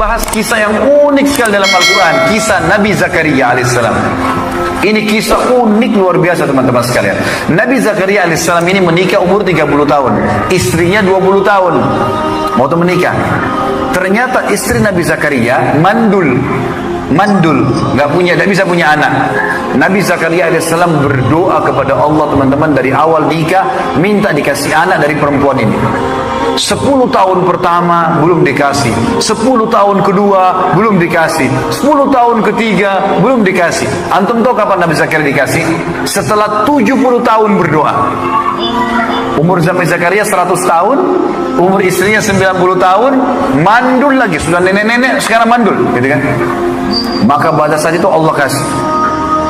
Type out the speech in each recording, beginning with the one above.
bahas kisah yang unik sekali dalam Al-Quran. Kisah Nabi Zakaria alaihissalam. Ini kisah unik luar biasa teman-teman sekalian. Nabi Zakaria alaihissalam ini menikah umur 30 tahun. Istrinya 20 tahun. Mau menikah. Ternyata istri Nabi Zakaria mandul, tidak bisa punya anak. Nabi Zakaria alaihissalam berdoa kepada Allah teman-teman dari awal nikah, minta dikasih anak dari perempuan ini. 10 tahun pertama belum dikasih, 10 tahun kedua belum dikasih, 10 tahun ketiga belum dikasih. Antum tahu kapan Nabi Zakaria dikasih? Setelah 70 tahun berdoa. Umur Nabi Zakaria 100 tahun, umur istrinya 90 tahun, mandul lagi, sudah nenek-nenek sekarang mandul, gitu kan? Maka pada saat itu Allah kasih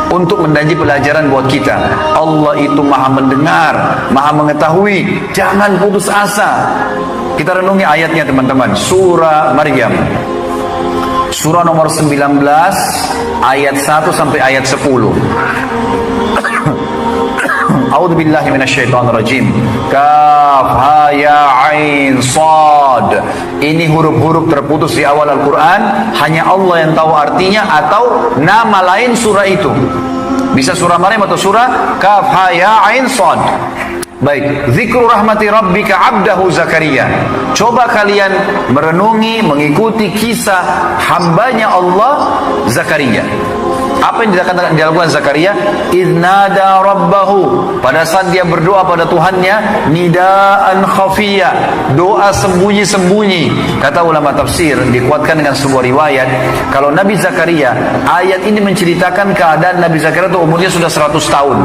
untuk menjadi pelajaran buat kita. Allah itu maha mendengar, maha mengetahui. Jangan putus asa. Kita renungi ayatnya teman-teman. Surah Maryam, surah nomor 19 ayat 1 sampai ayat 10. A'udzubillahi minasyaitonirrajim. Kaf ha ya ain sad. Ini huruf-huruf terputus di awal Al-Quran. Hanya Allah yang tahu artinya atau nama lain surah itu. Bisa surah Maryam atau surah Kaf ha ya ain sad. Baik, zikru rahmati rabbika abdahu Zakaria. Coba kalian merenungi, mengikuti kisah hambanya Allah Zakaria. Apa yang dilakukan Zakaria? Idnada rabbahu. Pada saat dia berdoa pada Tuhannya, nidaan khafiyah, doa sembunyi-sembunyi. Kata ulama tafsir, dikuatkan dengan sebuah riwayat, kalau Nabi Zakaria, ayat ini menceritakan keadaan Nabi Zakaria itu umurnya sudah 100 tahun.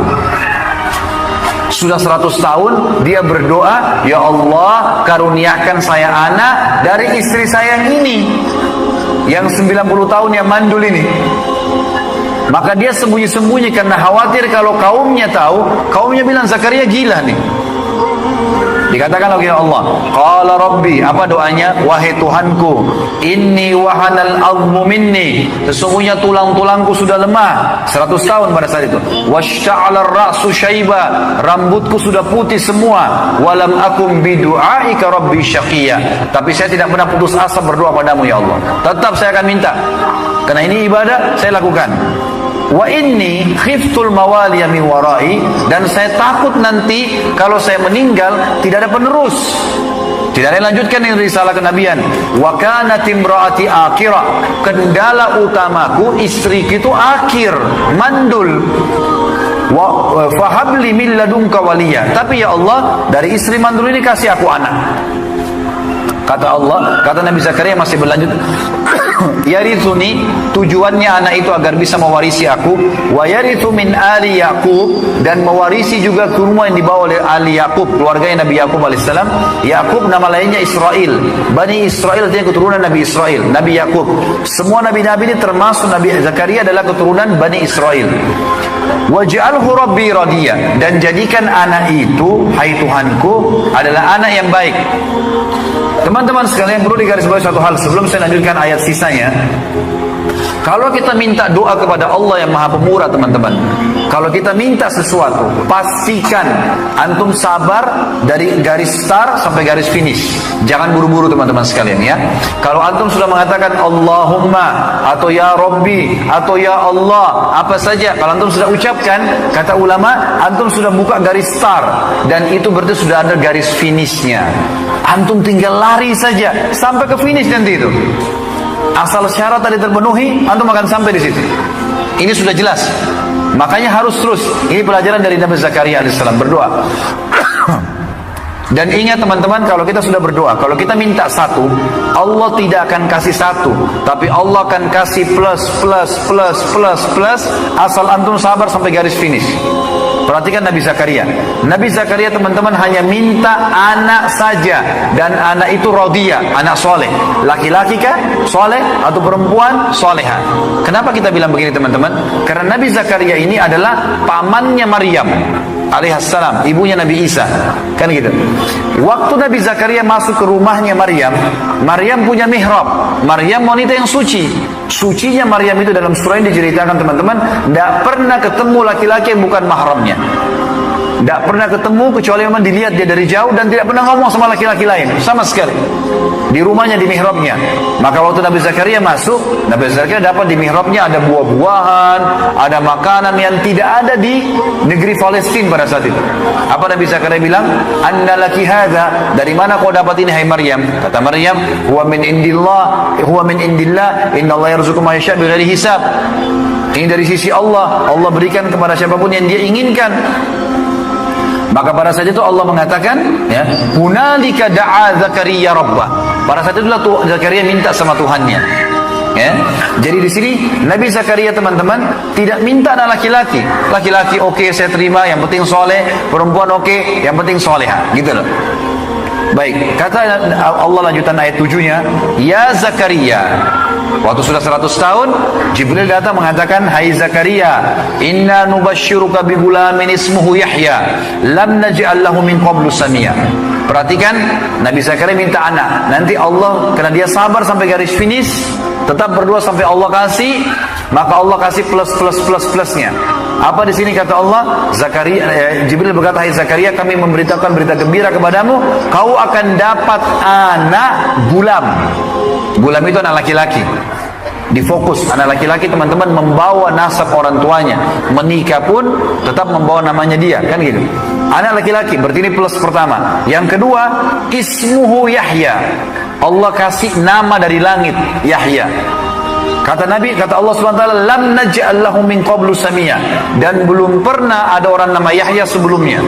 Sudah 100 tahun dia berdoa, ya Allah karuniakan saya anak dari istri saya yang ini, yang 90 tahun yang mandul ini. Maka dia sembunyi-sembunyi karena khawatir kalau kaumnya tahu, kaumnya bilang Zakaria gila nih. Dikatakan oleh Allah, qala rabbi, apa doanya? Wahai Tuhanku, inni wahanal azmu minni, sesungguhnya tulang-tulangku sudah lemah. 100 tahun pada saat itu. Washta'ala ar-ra'su syaiba, rambutku sudah putih semua. Walam akum bidu'aika rabbi syaqiyya, tapi saya tidak pernah putus asa berdoa padamu ya Allah. Tetap saya akan minta, karena ini ibadah saya lakukan. Wa inni khiftul mawaliya min warai, dan saya takut nanti kalau saya meninggal tidak ada penerus, tidak ada yang lanjutkan yang risalah kenabian. Wa kanat imraati akhirah, kendala utamaku istriku itu akhir, mandul. Wa fahabli min ladunka waliya, tapi ya Allah dari istri mandul ini kasih aku anak. Kata Allah, kata Nabi Zakaria masih berlanjut, yarithuni, tujuannya anak itu agar bisa mewarisi aku, wa yarithu min ali Yaqub, dan mewarisi juga kurma yang dibawa oleh ali Yaqub, keluarganya Nabi Yaqub alaihissalam. Yaqub nama lainnya Israel. Bani Israel itu keturunan Nabi Israel, Nabi Yaqub. Semua nabi-nabi ini termasuk Nabi Zakaria adalah keturunan Bani Israel. Waj'alhu rabbi radiyah, dan jadikan anak itu, hai Tuhanku, adalah anak yang baik. Teman-teman sekalian, perlu digarisbawahi satu hal sebelum saya lanjutkan ayat sisanya. Kalau kita minta doa kepada Allah yang Maha Pemurah teman-teman, kalau kita minta sesuatu, pastikan antum sabar dari garis start sampai garis finish. Jangan buru-buru teman-teman sekalian ya. Kalau antum sudah mengatakan Allahumma atau ya Rabbi atau ya Allah, apa saja, kalau antum sudah ucapkan, kata ulama, antum sudah buka garis start, dan itu berarti sudah ada garis finishnya. Antum tinggal lari saja sampai ke finish nanti itu. Asal syarat tadi terpenuhi, antum akan sampai di situ. Ini sudah jelas. Makanya harus terus. Ini pelajaran dari Nabi Zakaria alaihissalam berdoa. Dan ingat teman-teman, kalau kita sudah berdoa, kalau kita minta satu, Allah tidak akan kasih satu, tapi Allah akan kasih plus, asal antum sabar sampai garis finish. Perhatikan Nabi Zakaria. Nabi Zakaria teman-teman hanya minta anak saja, dan anak itu radiyah, anak soleh. Laki-laki kah? Soleh atau perempuan? Soleha. Kenapa kita bilang begini teman-teman? Karena Nabi Zakaria ini adalah pamannya Maryam alaihissalam, ibunya Nabi Isa, kan gitu. Waktu Nabi Zakaria masuk ke rumahnya Maryam, Maryam punya mihrab. Maryam wanita yang suci. Sucinya Maryam itu dalam surah ini diceritakan teman-teman, tidak pernah ketemu laki-laki yang bukan mahramnya. tidak pernah ketemu kecuali memang dilihat dia dari jauh, dan tidak pernah ngomong sama laki-laki lain sama sekali. Di rumahnya, di mihrabnya. Maka waktu Nabi Zakaria masuk, Nabi Zakaria dapat di mihrabnya ada buah-buahan, ada makanan yang tidak ada di negeri Palestina pada saat itu. Apa Nabi Zakaria bilang? Anna laki hadza, dari mana kau dapat ini hai Maryam? Kata Maryam, huwa min indillah, inna Allah yarzuqu man yasha' bighairi hisab. Ini dari sisi Allah, Allah berikan kepada siapapun yang dia inginkan. Maka pada saat itu Allah mengatakan, ya, hunalika da'a Zakaria rabbah. Pada saat itulah Zakaria minta sama Tuhannya. Ya. Jadi di sini Nabi Zakaria, teman-teman, tidak minta anak laki-laki. Laki-laki oke, saya terima, yang penting soleh. Perempuan oke, yang penting soleha. Gitu loh. Baik, kata Allah lanjutan ayat 7-nya, ya Zakaria. Waktu sudah 100 tahun, Jibril datang mengatakan, hai Zakaria, inna nubashiruka bi gulamin ismuhu Yahya, lam naj'al lahu min qablu samia. Perhatikan, Nabi Zakaria minta anak. Nanti Allah, karena dia sabar sampai garis finish, tetap berdoa sampai Allah kasih, maka Allah kasih plusnya. Apa di sini kata Allah? Zakaria, Jibril berkata, hai Zakaria, kami memberitakan berita gembira kepadamu, kau akan dapat anak gulam. Gulam itu anak laki-laki. Difokus, anak laki-laki, teman-teman, membawa nasab orang tuanya. Menikah pun tetap membawa namanya dia, kan gitu. Anak laki-laki, berarti ini plus pertama. Yang kedua, ismuhu Yahya. Allah kasih nama dari langit, Yahya. Kata Nabi, kata Allah SWT, lam naj'al lahu min qablu samia. Dan belum pernah ada orang nama Yahya sebelumnya.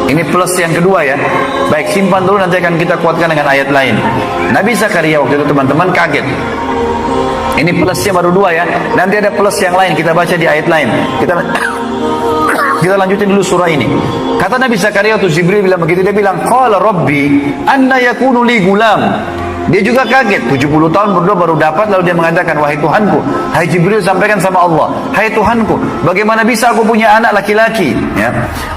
Ini plus yang kedua ya. Baik, simpan dulu, nanti akan kita kuatkan dengan ayat lain. Nabi Zakaria waktu itu, teman-teman, kaget. Ini plusnya baru 2 ya. Nanti ada plus yang lain, kita baca di ayat lain. Kita lanjutin dulu surah ini. Kata Nabi Zakaria waktu Jibril bilang begitu, dia bilang, qala rabbi anna yakunu li gulam. Dia juga kaget, 70 tahun berdoa baru dapat, lalu dia mengatakan, wahai Tuhanku, hai Jibril sampaikan sama Allah, hai Tuhanku, bagaimana bisa aku punya anak laki-laki? Ya.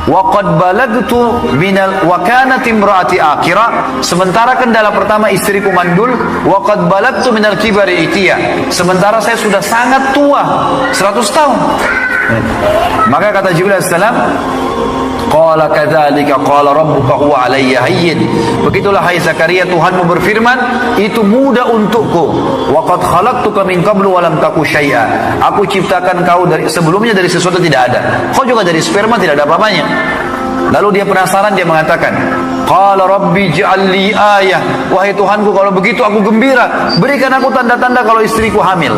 Wa qad balagtu minal wa kanat imraati akhira, sementara kendala pertama istriku mandul, wa qad balagtu minal kibari itiya, sementara saya sudah sangat tua, 100 tahun. Maka kata Jibril alaihissalam, qala kadzalika qala rabbuka huwa alayya hayyin. Begitulah hai Zakaria, Tuhanmu berfirman, itu mudah untukku. Wa qad khalaqtuka min qablu wa lam taku syai'a. Aku ciptakan kau dari sebelumnya dari sesuatu tidak ada. Kau juga dari sperma tidak ada apa-apanya. Lalu dia penasaran, dia mengatakan, qala rabbi ij'al li ayah. Wahai Tuhanku, kalau begitu aku gembira, berikan aku tanda-tanda kalau istriku hamil.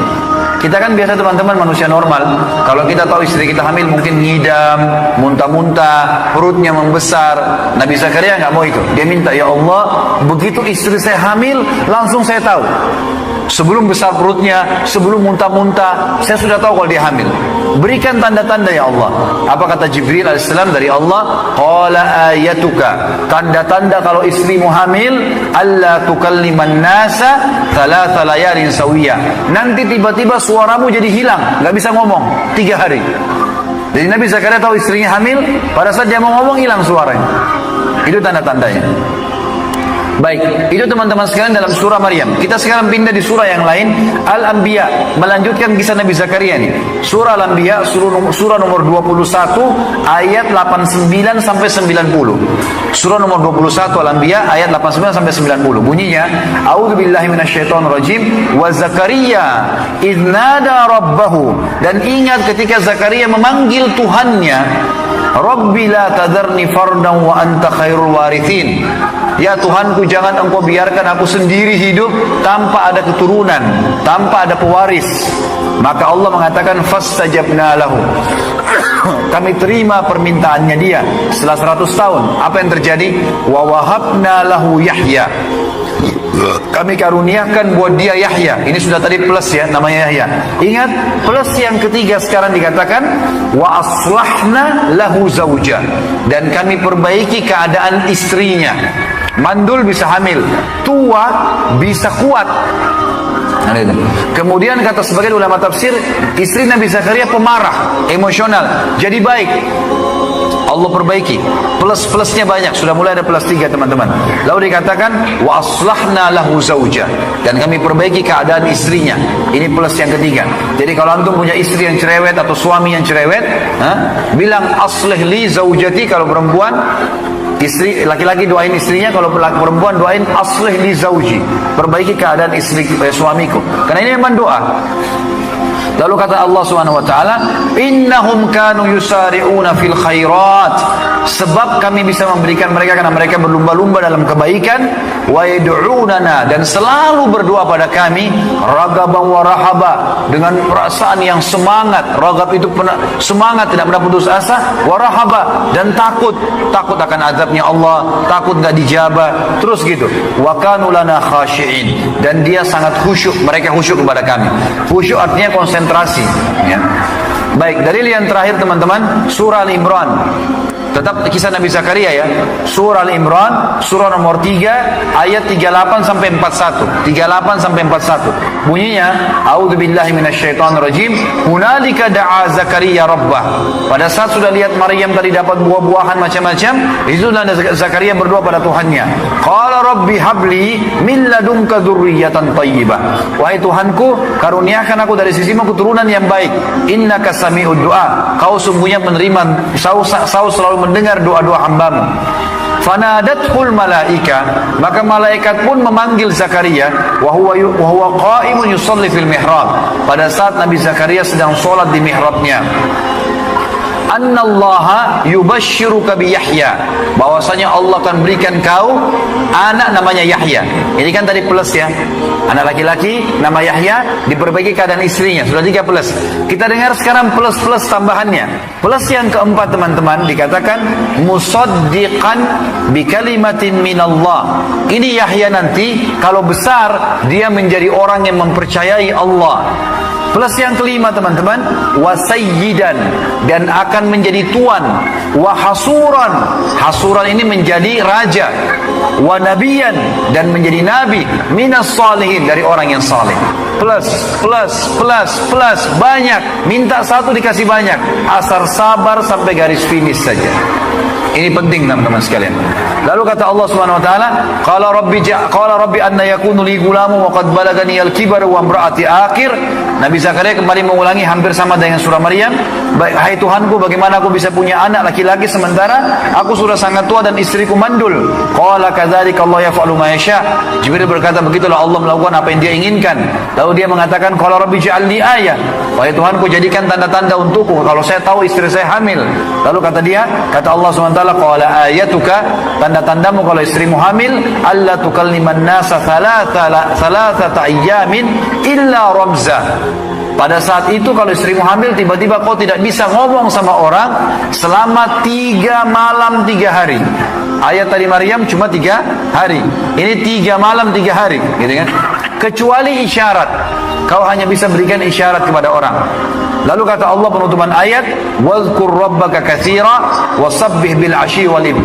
Kita kan biasa, teman-teman, manusia normal, kalau kita tahu istri kita hamil mungkin ngidam, muntah-muntah, perutnya membesar. Nabi Zakaria nggak mau itu. Dia minta, ya Allah, begitu istri saya hamil, langsung saya tahu. Sebelum besar perutnya, sebelum muntah-muntah, saya sudah tahu kalau dia hamil. Berikan tanda-tanda ya Allah. Apa kata Jibril alaihissalam dari Allah? Qala ayatuka, tanda-tanda kalau istrimu hamil, alla tukalliman nasa thalatha layalin sawiyah. Nanti tiba-tiba suaramu jadi hilang, nggak bisa ngomong 3 hari. Jadi Nabi Zakaria tahu istrinya hamil, pada saat dia mau ngomong hilang suaranya. Itu tanda-tandanya. Baik, itu teman-teman sekalian dalam surah Maryam. Kita sekarang pindah di surah yang lain, Al-Anbiya, melanjutkan kisah Nabi Zakaria ini. Surah Al-Anbiya, surah nomor 21, ayat 89 sampai 90. Surah nomor 21 Al-Anbiya, ayat 89 sampai 90. Bunyinya, A'udzubillahi minasyaitonirrajim, wa Zakaria idz nada rabbahu. Dan ingat ketika Zakaria memanggil Tuhannya, Rabbi la tadarni fardan wa anta khairul warithin. Ya Tuhanku, jangan engkau biarkan aku sendiri hidup tanpa ada keturunan, tanpa ada pewaris. Maka Allah mengatakan, fastajabna lahu. Kami terima permintaannya dia setelah 100 tahun. Apa yang terjadi? Wa wahabna lahu Yahya. Kami karuniakan buat dia Yahya. Ini sudah tadi plus ya, namanya Yahya. Ingat, plus yang ketiga sekarang dikatakan, wa aslahna lahu zauja. Dan kami perbaiki keadaan istrinya. Mandul bisa hamil, tua bisa kuat. Kemudian kata sebagian ulama tafsir, istri Nabi Zakaria pemarah, emosional, jadi baik. Allah perbaiki. Plus-plusnya banyak, sudah mulai ada plus 3 teman-teman. Lalu dikatakan wa aslahna lahu zauja, dan kami perbaiki keadaan istrinya. Ini plus yang ketiga. Jadi kalau antum punya istri yang cerewet atau suami yang cerewet, bilang aslih li zaujati. Kalau perempuan, istri, laki-laki doain istrinya, kalau perempuan doain aslih li zauji, perbaiki keadaan istri suamiku. Karena ini memang doa. Lalu kata Allah Subhanahu wa taala, innahum kanu yusari'una fil khairat, sebab kami bisa memberikan mereka karena mereka berlumba-lumba dalam kebaikan, wa yad'unana, dan selalu berdoa pada kami, ragaban wa rahaba, dengan perasaan yang semangat. Ragab itu semangat, tidak pernah putus asa, wa rahaba, dan takut akan azabnya Allah, takut enggak dijabah, terus gitu. Wa kanu lana khashi'in, dan dia sangat khusyuk, mereka khusyuk kepada kami. Khusyuk artinya konsentrasi, ya. Baik, dalil yang terakhir teman-teman, surah Al-Imran. Tetap kisah Nabi Zakaria ya. Surah Al-Imran, surah nomor 3, ayat 38 sampai 41. 38 sampai 41. Bunyinya, a'udzubillahi minasyaitonirrajim. Hunalika da'a Zakaria rabbah. Pada saat sudah lihat Maryam tadi dapat buah-buahan macam-macam, itu Zakaria berdoa pada Tuhannya. Qala rabbi habli min ladunka dzurriyyatan thayyibah. Wahai Tuhanku, karuniakan aku dari sisimu keturunan yang baik. Innaka sami'ud du'a. Kau sungguhnya menerima, kau selalu mendengar doa-doa hambamu. Fanadathul malaika, maka malaikat pun memanggil Zakaria, wa huwa qa'imun yusalli fil mihrab, pada saat Nabi Zakaria sedang sholat di mihrabnya. Annallaha yubashshiruka bi Yahya, bahwasanya Allah akan berikan kau anak namanya Yahya. Ini kan tadi plus ya, anak laki-laki nama Yahya, diperbaiki keadaan istrinya, sudah 3 plus. Kita dengar sekarang plus-plus tambahannya. Plus yang keempat teman-teman, dikatakan musaddiqan bi kalimatin minallah. Ini Yahya nanti kalau besar dia menjadi orang yang mempercayai Allah. Plus yang kelima teman-teman, wasayyidan, dan akan menjadi tuan, wahasuran, hasuran ini menjadi raja, wa nabiyan, dan menjadi nabi, minas salihin, dari orang yang saleh. Plus, banyak, minta satu dikasih banyak, asal sabar sampai garis finish saja. Ini penting teman-teman sekalian. Lalu kata Allah Subhanahu wa taala, qala rabbi anna yakunu li gulamu wa qad balagani al-kibar wa imraati akhir. Nabi Zakaria kembali mengulangi hampir sama dengan surah Maryam. Hai Tuhanku, bagaimana aku bisa punya anak laki-laki sementara aku sudah sangat tua dan istriku mandul. Qala kadzalika Allah yaf'alu ma yasha. Jibril berkata, begitulah Allah melakukan apa yang dia inginkan. Lalu dia mengatakan, qala rabbi ij'alni ayah. Wahai Tuhanku, jadikan tanda-tanda untukku kalau saya tahu istri saya hamil. Lalu kata Allah SWT, qala ayatuka, tanda-tandamu kalau istrimu hamil, alla tukalliman nasa thalathata ayyamin illa ramza. Pada saat itu kalau istrimu hamil, tiba-tiba kau tidak bisa ngomong sama orang selama 3 malam 3 hari. Ayat tadi Maryam cuma 3 hari. Ini 3 malam 3 hari, gitu kan? Kecuali isyarat. Kau hanya bisa berikan isyarat kepada orang. Lalu kata Allah penutupan ayat, "Wadhkur rabbaka katsira wasabbih bil 'ashyi wal ibkar."